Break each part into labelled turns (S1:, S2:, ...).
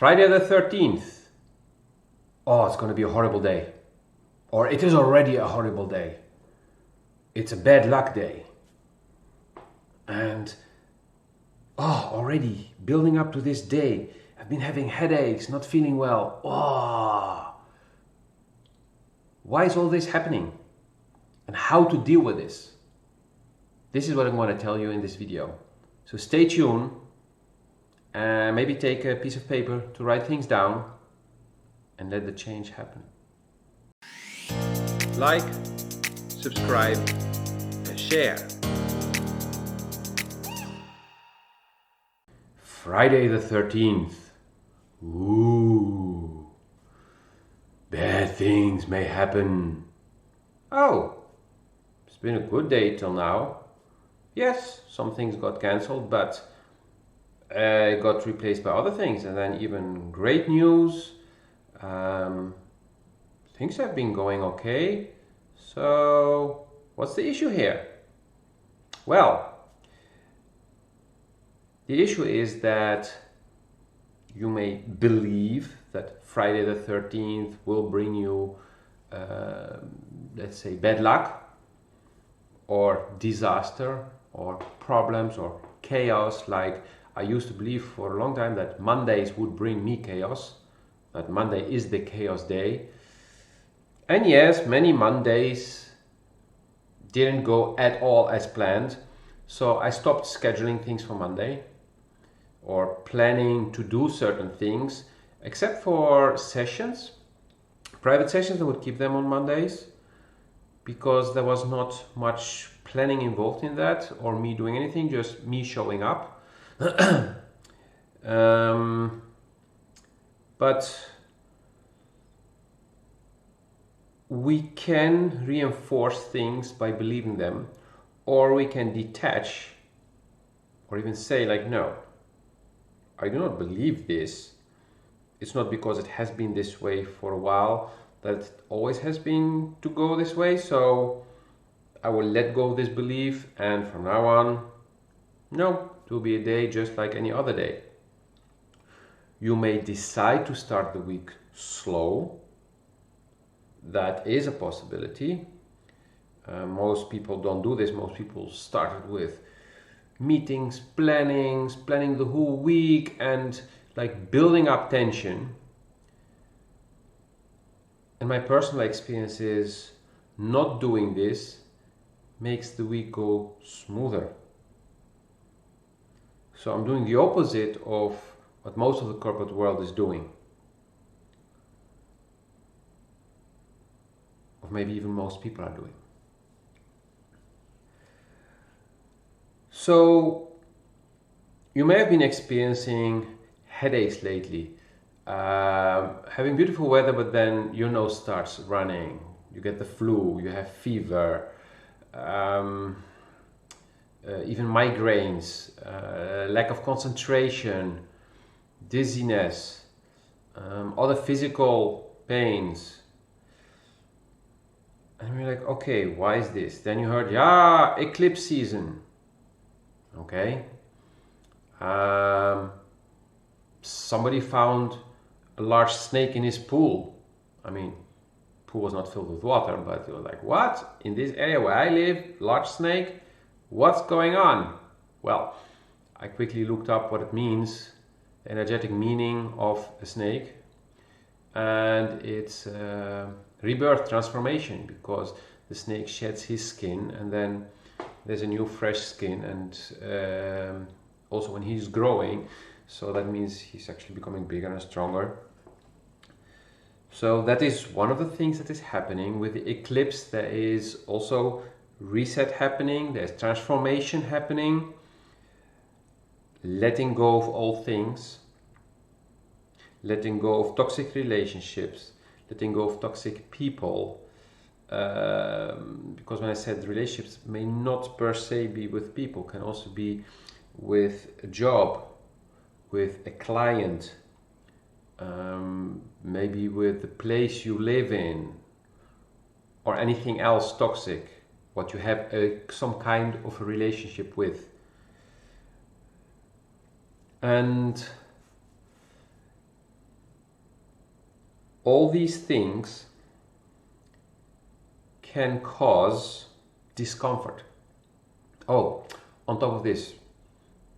S1: Friday the 13th. Oh, it's going to be a horrible day. Or it is already a horrible day. It's a bad luck day. And already building up to this day, I've been having headaches, not feeling well. Why is all this happening? And how to deal with this? This is what I'm going to tell you in this video. So stay tuned. Maybe take a piece of paper to write things down and let the change happen. Like, subscribe, and share. Friday the 13th. Ooh. Bad things may happen. Oh, it's been a good day till now. Yes, some things got cancelled, but it got replaced by other things. And then even great news. Things have been going okay. So what's the issue here? Well, the issue is that you may believe that Friday the 13th will bring you, let's say, bad luck or disaster or problems or chaos. Like I used to believe for a long time that Mondays would bring me chaos, that Monday is the chaos day. And yes, many Mondays didn't go at all as planned. So I stopped scheduling things for Monday or planning to do certain things, except for sessions, private sessions. I would keep them on Mondays because there was not much planning involved in that or me doing anything, just me showing up. But we can reinforce things by believing them, or we can detach or even say like, no, I do not believe this. It's not because it has been this way for a while that it always has been to go this way. So I will let go of this belief, and from now on, no, it will be a day just like any other day. You may decide to start the week slow. That is a possibility. Most people don't do this. Most people started with meetings, planning the whole week and like building up tension. And my personal experience is not doing this makes the week go smoother. So I'm doing the opposite of what most of the corporate world is doing. Or maybe even most people are doing. So you may have been experiencing headaches lately, having beautiful weather, but then your nose starts running, you get the flu, you have fever, even migraines, lack of concentration, dizziness, other physical pains. And you're like, okay, why is this? Then you heard, yeah, eclipse season. Okay. Somebody found a large snake in his pool. I mean, pool was not filled with water, but you were like, what? In this area where I live, large snake? What's going on? Well, I quickly looked up what it means, the energetic meaning of a snake. And it's rebirth, transformation, because the snake sheds his skin and then there's a new fresh skin, and also when he's growing, so that means he's actually becoming bigger and stronger. So that is one of the things that is happening with the eclipse. There is also reset happening, there's transformation happening, letting go of all things, letting go of toxic relationships, letting go of toxic people. Because when I said relationships may not per se be with people, can also be with a job, with a client, maybe with the place you live in, or anything else toxic, what you have some kind of a relationship with. And All these things can cause discomfort. Oh, on top of this,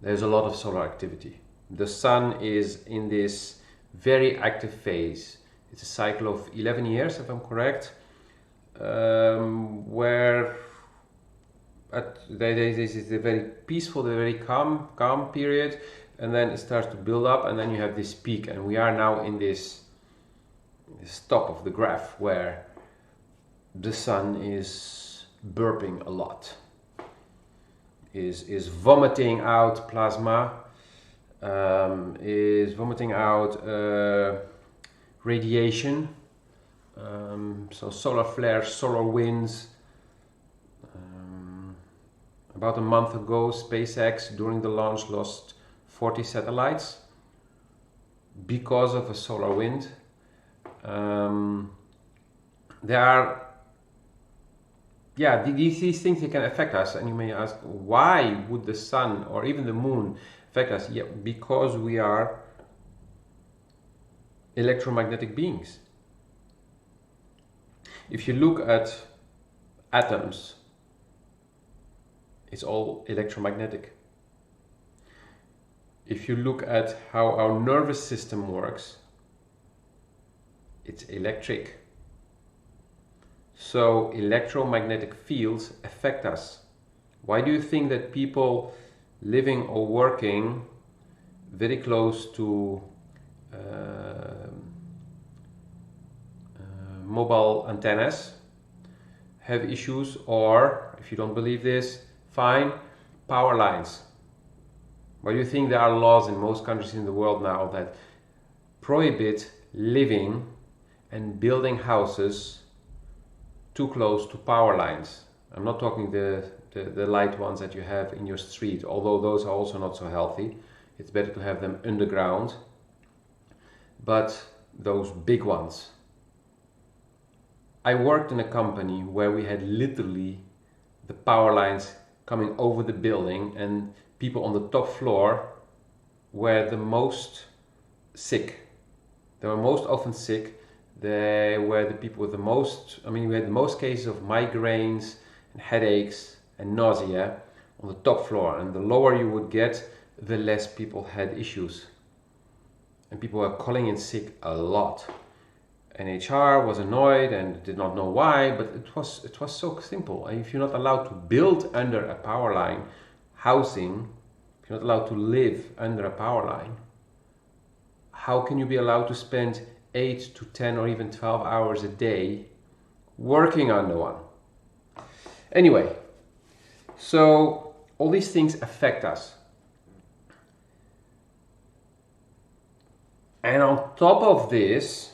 S1: there's a lot of solar activity. The sun is in this very active phase. It's a cycle of 11 years, if I'm correct, where this is a very peaceful, very calm period, and then it starts to build up, and then you have this peak, and we are now in this top of the graph where the sun is burping a lot, is vomiting out plasma, is vomiting out radiation, so solar flares, solar winds. About a month ago, SpaceX, during the launch, lost 40 satellites because of a solar wind. There are, these things, they can affect us, and you may ask, why would the sun or even the moon affect us? Yeah, because we are electromagnetic beings. If you look at atoms, it's all electromagnetic. If you look at how our nervous system works, it's electric. So electromagnetic fields affect us. Why do you think that people living or working very close to mobile antennas have issues? Or, if you don't believe this, fine, power lines. Why do you think there are laws in most countries in the world now that prohibit living and building houses too close to power lines? I'm not talking the light ones that you have in your street, although those are also not so healthy. It's better to have them underground. But those big ones. I worked in a company where we had literally the power lines coming over the building, and people on the top floor were the most sick. They were most often sick. They were the people with the most, we had the most cases of migraines and headaches and nausea on the top floor. And the lower you would get, the less people had issues. And people were calling in sick a lot. And HR was annoyed and did not know why, but it was so simple. And if you're not allowed to build under a power line housing, if you're not allowed to live under a power line, how can you be allowed to spend 8 to 10 or even 12 hours a day working under one? Anyway, so all these things affect us. And on top of this,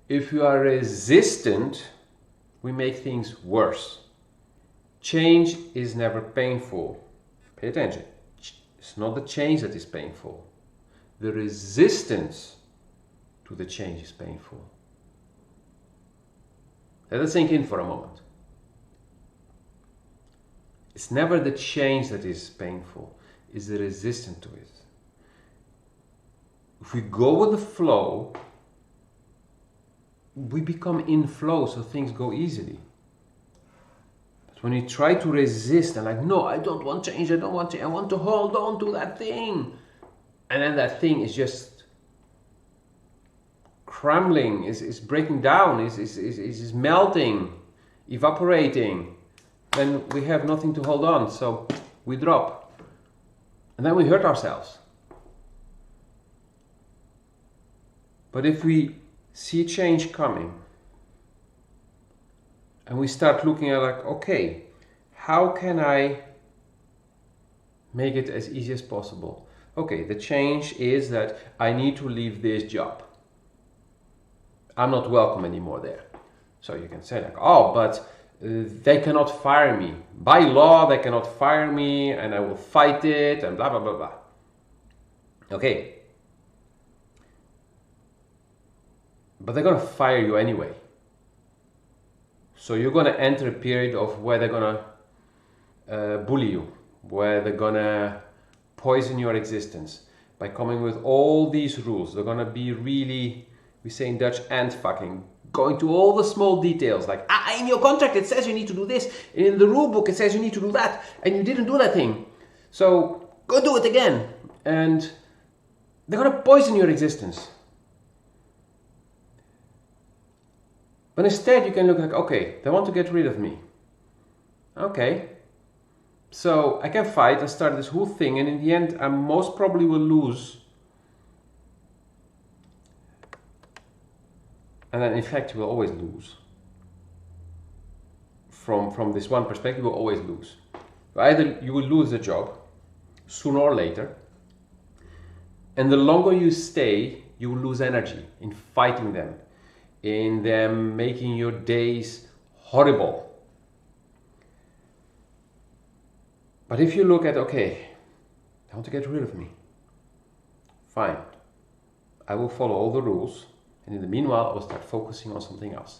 S1: if you are resistant, we make things worse. Change is never painful. Pay attention. It's not the change that is painful. The resistance to the change is painful. Let it sink in for a moment. It's never the change that is painful. It's the resistance to it. If we go with the flow, we become in flow, so things go easily. But when you try to resist and no, I don't want change, I want to hold on to that thing, and then that thing is just crumbling, is breaking down, is melting, evaporating, then we have nothing to hold on, so we drop. And then we hurt ourselves. But if we see change coming, and we start looking at okay, how can I make it as easy as possible? Okay, the change is that I need to leave this job. I'm not welcome anymore there. So you can say but they cannot fire me. By law, they cannot fire me, and I will fight it, and blah, blah, blah, blah. Okay. But they're going to fire you anyway. So you're going to enter a period of where they're going to bully you, where they're going to poison your existence by coming with all these rules. They're going to be really We say in Dutch, and fucking. Going to all the small details, like, in your contract it says you need to do this, and in the rule book it says you need to do that, and you didn't do that thing. So go do it again. And they're gonna poison your existence. But instead you can look like, okay, they want to get rid of me. Okay. So I can fight and start this whole thing, and in the end I most probably will lose. And then in fact you will always lose. From this one perspective, you will always lose. Either you will lose the job, sooner or later, and the longer you stay, you will lose energy in fighting them, in them making your days horrible. But if you look at, okay, they want to get rid of me, fine, I will follow all the rules, and in the meanwhile I will start focusing on something else.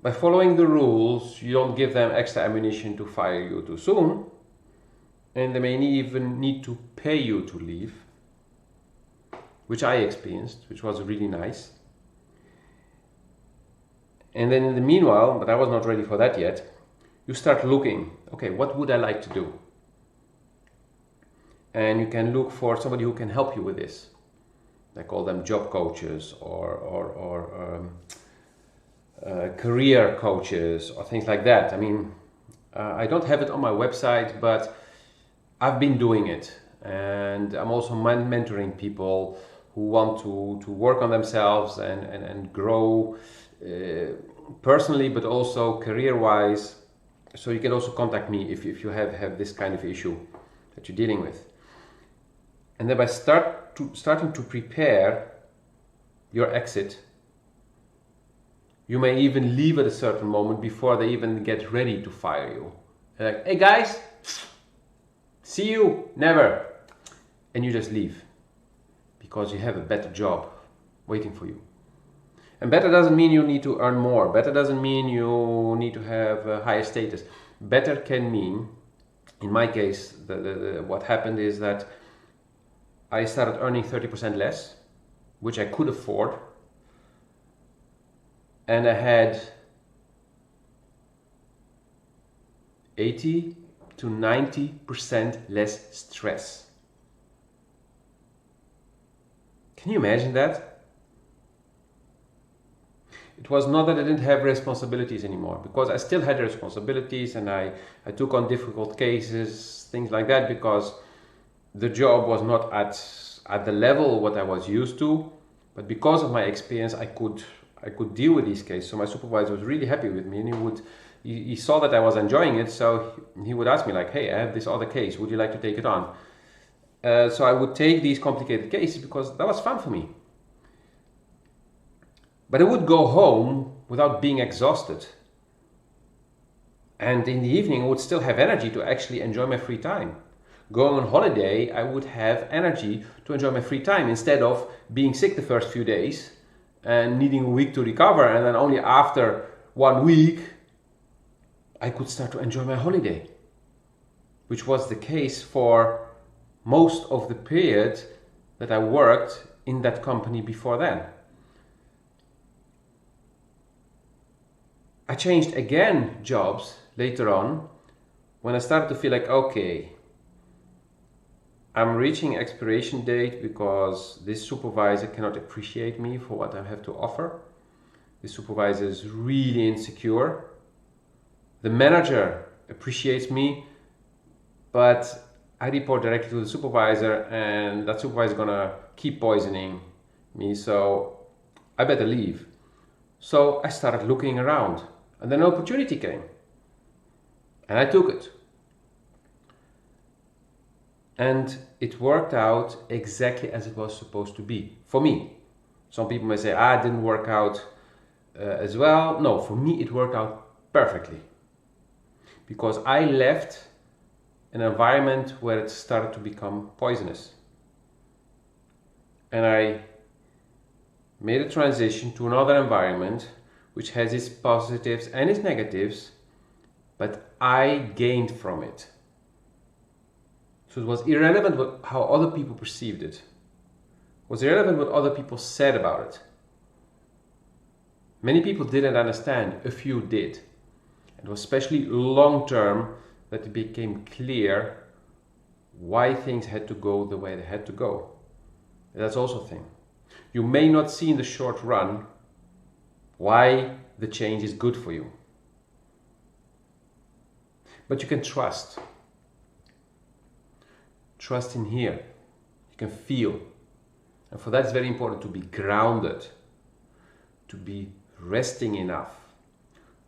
S1: By following the rules, you don't give them extra ammunition to fire you too soon, and they may even need to pay you to leave, which I experienced, which was really nice. And then in the meanwhile, but I was not ready for that yet, you start looking, okay, what would I like to do? And you can look for somebody who can help you with this. I call them job coaches or career coaches or things like that. I mean, I don't have it on my website, but I've been doing it. And I'm also mentoring people who want to work on themselves and grow personally, but also career-wise. So you can also contact me if you have this kind of issue that you're dealing with. And then by starting to prepare your exit, you may even leave at a certain moment before they even get ready to fire you. They're like, hey guys, see you, never. And you just leave because you have a better job waiting for you. And better doesn't mean you need to earn more. Better doesn't mean you need to have a higher status. Better can mean, in my case, what happened is that I started earning 30% less, which I could afford. And I had 80 to 90% less stress. Can you imagine that? It was not that I didn't have responsibilities anymore, because I still had responsibilities, and I took on difficult cases, things like that, because the job was not at the level what I was used to, but because of my experience I could deal with these cases. So my supervisor was really happy with me, and he saw that I was enjoying it, so he would ask me like, hey, I have this other case, would you like to take it on? So I would take these complicated cases because that was fun for me. But I would go home without being exhausted. And in the evening I would still have energy to actually enjoy my free time. Going on holiday, I would have energy to enjoy my free time instead of being sick the first few days and needing a week to recover, and then only after 1 week I could start to enjoy my holiday, which was the case for most of the period that I worked in that company before then. I changed again jobs later on when I started to feel like, okay, I'm reaching expiration date because this supervisor cannot appreciate me for what I have to offer. This supervisor is really insecure. The manager appreciates me, but I report directly to the supervisor, and that supervisor is gonna keep poisoning me, so I better leave. So I started looking around, and then an opportunity came, and I took it. And it worked out exactly as it was supposed to be, for me. Some people may say, it didn't work out as well. No, for me it worked out perfectly. Because I left an environment where it started to become poisonous. And I made a transition to another environment which has its positives and its negatives, but I gained from it. So it was irrelevant how other people perceived it. Was irrelevant what other people said about it. Many people didn't understand, a few did. It was especially long term that it became clear why things had to go the way they had to go. That's also a thing. You may not see in the short run why the change is good for you. But you can trust. Trust in here. You can feel. And for that it's very important to be grounded, to be resting enough,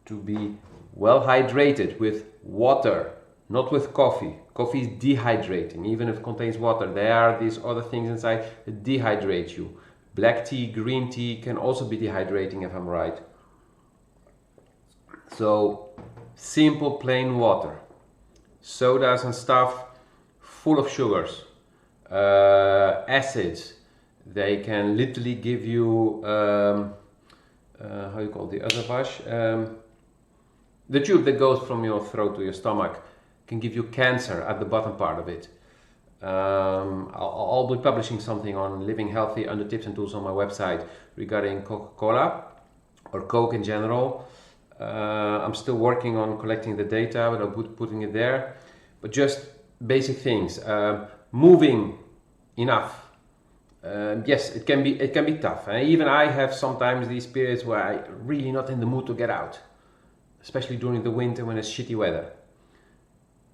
S1: to be well hydrated with water, not with coffee. Coffee is dehydrating, even if it contains water. There are these other things inside that dehydrate you. Black tea, green tea can also be dehydrating, if I'm right. So, simple plain water. Sodas and stuff full of sugars, acids. They can literally give you, how you call it, the other wash? The tube that goes from your throat to your stomach can give you cancer at the bottom part of it. I'll be publishing something on living healthy under tips and tools on my website regarding Coca-Cola or Coke in general. I'm still working on collecting the data, but I'll be putting it there. But just basic things. Moving enough. Yes, it can be tough. Even I have sometimes these periods where I'm really not in the mood to get out, especially during the winter when it's shitty weather.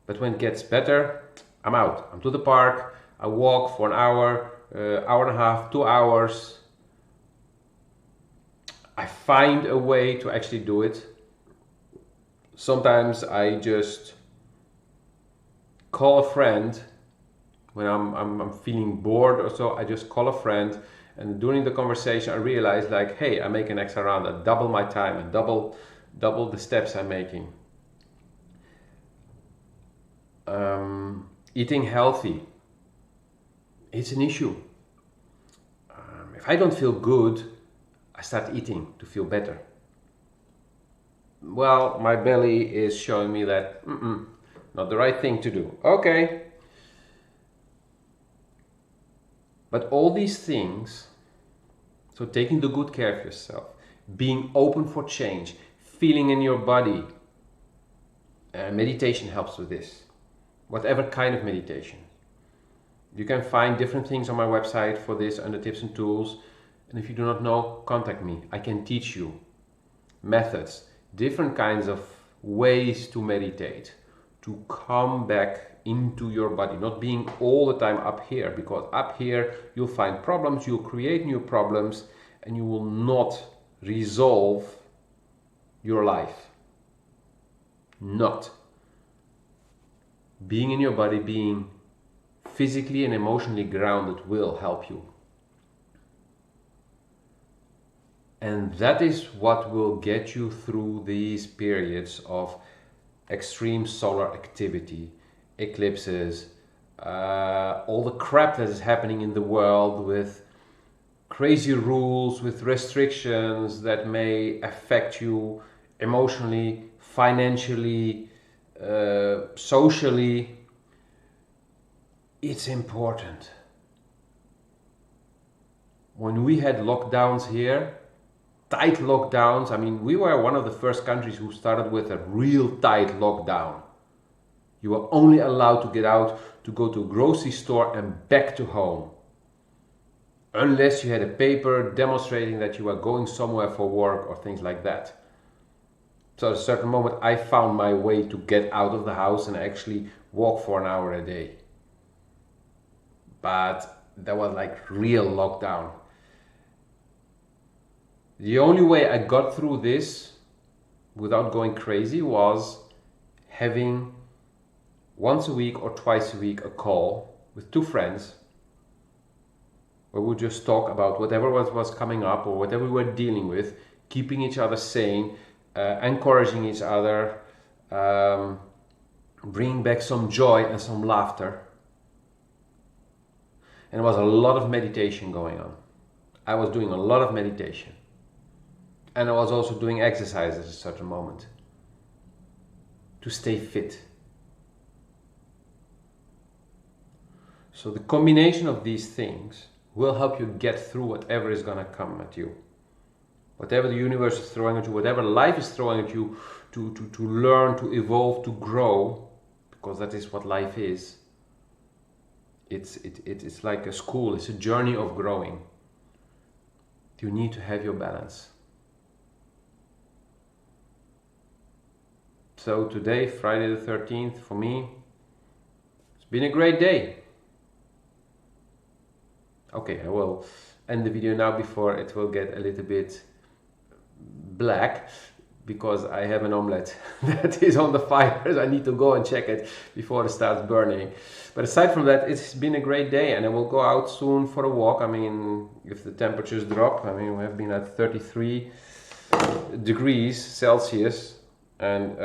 S1: But when it gets better, I'm out. I'm to the park. I walk for an hour, hour and a half, 2 hours. I find a way to actually do it. Sometimes I just call a friend when I'm feeling bored or so. I just call a friend, and during the conversation I realize, like, hey, I make an extra round. I double my time and double the steps I'm making. Eating healthy, it's an issue. If I don't feel good, I start eating to feel better. Well, my belly is showing me that not the right thing to do. Okay. But all these things, so taking the good care of yourself, being open for change, feeling in your body, meditation helps with this. Whatever kind of meditation. You can find different things on my website for this under tips and tools. And if you do not know, contact me. I can teach you methods, different kinds of ways to meditate, to come back into your body, not being all the time up here, because up here you'll find problems, you'll create new problems, and you will not resolve your life. Not. Being in your body, being physically and emotionally grounded will help you. And that is what will get you through these periods of extreme solar activity, eclipses, all the crap that is happening in the world with crazy rules, with restrictions that may affect you emotionally, financially, socially. It's important. When we had lockdowns here, tight lockdowns, I mean, we were one of the first countries who started with a real tight lockdown. You were only allowed to get out to go to a grocery store and back to home, unless you had a paper demonstrating that you were going somewhere for work or things like that. So at a certain moment I found my way to get out of the house and actually walk for an hour a day. But that was like real lockdown. The only way I got through this without going crazy was having once a week or twice a week a call with two friends where we just talk about whatever was coming up or whatever we were dealing with, keeping each other sane, encouraging each other, bringing back some joy and some laughter. And there was a lot of meditation going on. I was doing a lot of meditation. And I was also doing exercises at a certain moment to stay fit. So the combination of these things will help you get through whatever is gonna come at you. Whatever the universe is throwing at you, whatever life is throwing at you, to learn, to evolve, to grow, because that is what life is. It's like a school, it's a journey of growing. You need to have your balance. So today, Friday the 13th, for me, it's been a great day. Okay, I will end the video now before it will get a little bit black, because I have an omelette that is on the fire. I need to go and check it before it starts burning. But aside from that, it's been a great day, and I will go out soon for a walk. I mean, if the temperatures drop, I mean, we have been at 33 degrees Celsius, and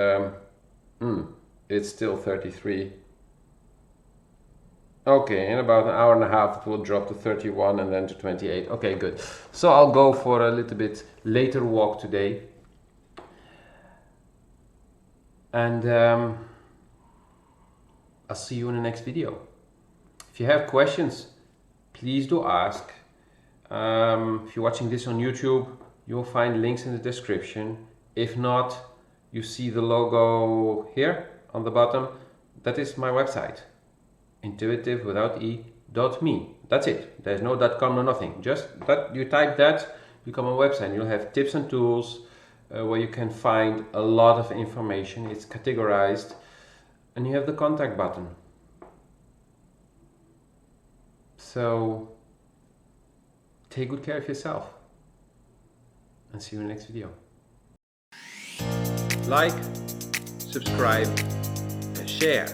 S1: it's still 33. Okay, in about an hour and a half it will drop to 31 and then to 28. Okay, good. So I'll go for a little bit later walk today. And I'll see you in the next video. If you have questions, please do ask. If you're watching this on YouTube, you'll find links in the description. If not, you see the logo here on the bottom. That is my website, intuitiv.me. That's it. There's no .com or nothing. Just that you type that, you come on a website. You'll have tips and tools where you can find a lot of information. It's categorized, and you have the contact button. So take good care of yourself, and see you in the next video. Like, subscribe, and share.